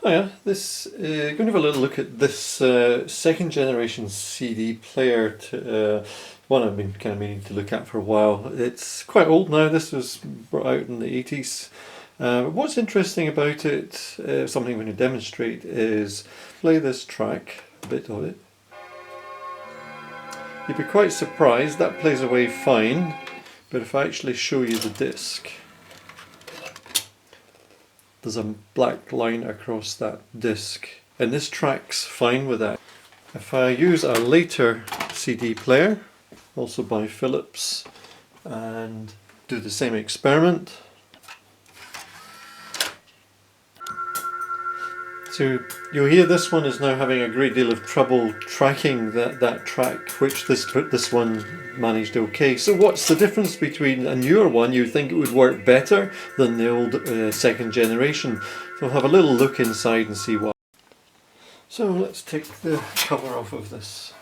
Hiya, going to have a little look at this second generation CD player, one I've been kind of meaning to look at for a while. It's quite old now. This was brought out in the 80s. What's interesting about it, something I'm going to demonstrate, is play this track, a bit of it. You'd be quite surprised, that plays away fine, but if I actually show you the disc, there's a black line across that disc, and this track's fine with that. If I use a later CD player, also by Philips, and do the same experiment, so you'll hear this one is now having a great deal of trouble tracking that track, which this one managed okay. So what's the difference between a newer one? You'd think it would work better than the old second generation. So we'll have a little look inside and see why. So let's take the cover off of this.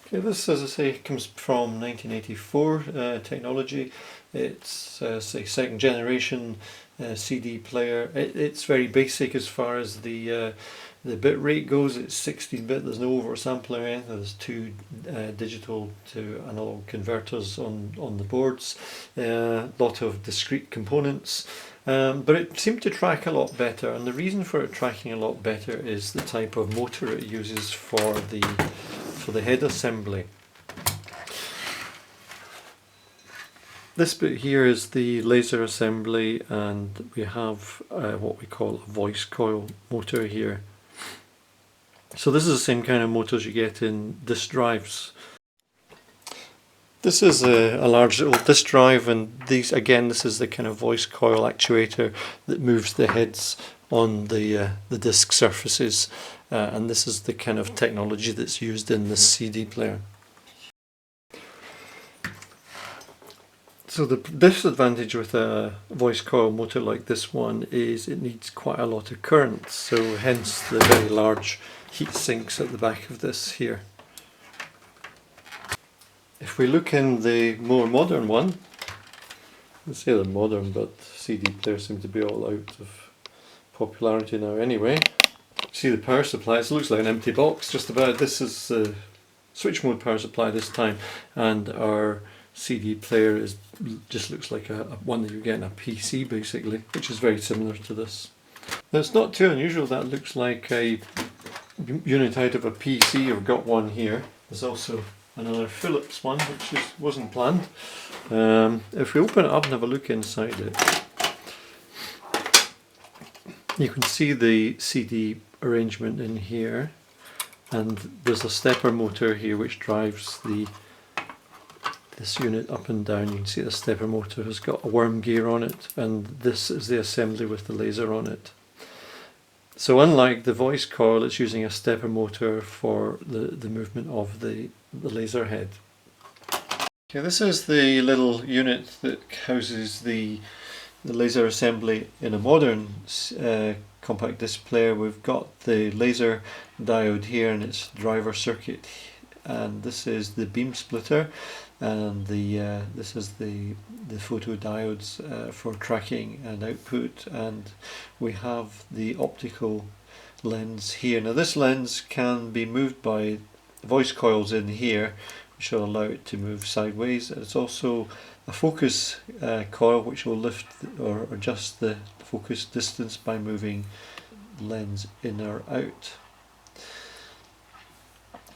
Okay, this, as I say, comes from 1984 technology. It's say second generation CD player. It's very basic as far as the bit rate goes. It's 16-bit. There's no oversampling or anything. There's two digital to analog converters on the boards. Lot of discrete components. But it seemed to track a lot better, and the reason for it tracking a lot better is the type of motor it uses for the head assembly. This bit here is the laser assembly, and we have what we call a voice coil motor here. So this is the same kind of motors you get in disk drives. This is a large little disk drive, and this is the kind of voice coil actuator that moves the heads on the disk surfaces, and this is the kind of technology that's used in this CD player. So the disadvantage with a voice coil motor like this one is it needs quite a lot of current, so hence the very large heat sinks at the back of this here. If we look in the more modern one, let's say they're modern, but CD players seem to be all out of popularity now anyway. See the power supply, it looks like an empty box just about. This is the switch mode power supply this time, and our CD player just looks like a one that you get in a PC basically, which is very similar to this. Now it's not too unusual. That looks like a unit out of a PC. I've got one here. There's also another Philips one, which wasn't planned. If we open it up and have a look inside it, you can see the CD arrangement in here, and there's a stepper motor here which drives this unit up and down. You can see the stepper motor has got a worm gear on it, and this is the assembly with the laser on it. So unlike the voice coil, it's using a stepper motor for the movement of the laser head. Okay, this is the little unit that houses the laser assembly in a modern compact disc player. We've got the laser diode here and its driver circuit, and this is the beam splitter, and this is the photodiodes for tracking and output, and we have the optical lens here. Now this lens can be moved by voice coils in here, which will allow it to move sideways. It's also a focus coil which will lift or adjust the focus distance by moving the lens in or out.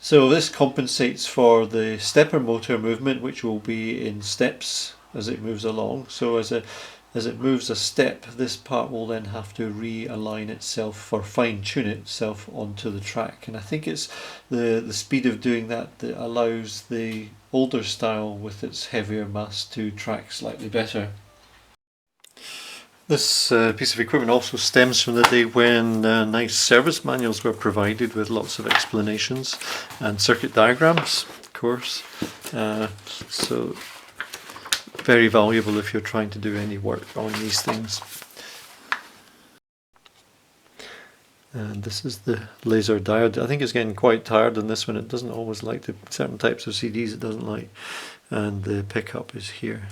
So this compensates for the stepper motor movement, which will be in steps as it moves along. So as it moves a step, this part will then have to realign itself or fine-tune itself onto the track. And I think it's the speed of doing that that allows the older style with its heavier mass to track slightly better. This piece of equipment also stems from the day when nice service manuals were provided with lots of explanations and circuit diagrams, of course. So very valuable if you're trying to do any work on these things. And this is the laser diode. I think it's getting quite tired on this one. It doesn't always like certain types of CDs it doesn't like. And the pickup is here.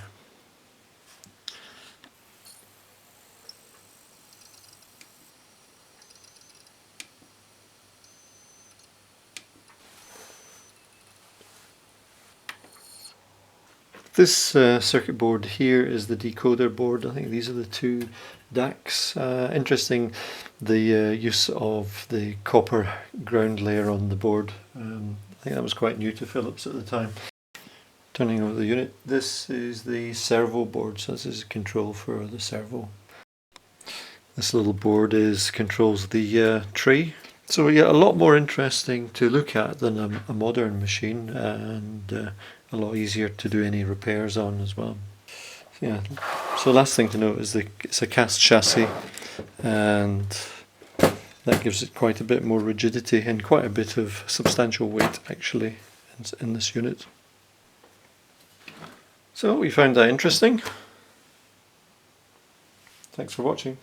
This circuit board here is the decoder board. I think these are the two DACs. Interesting, the use of the copper ground layer on the board. I think that was quite new to Philips at the time. Turning over the unit, this is the servo board, so this is control for the servo. This little board controls the tray. So yeah, a lot more interesting to look at than a modern machine, and a lot easier to do any repairs on as well. Yeah. So last thing to note is it's a cast chassis, and that gives it quite a bit more rigidity and quite a bit of substantial weight actually in this unit. So we found that interesting. Thanks for watching.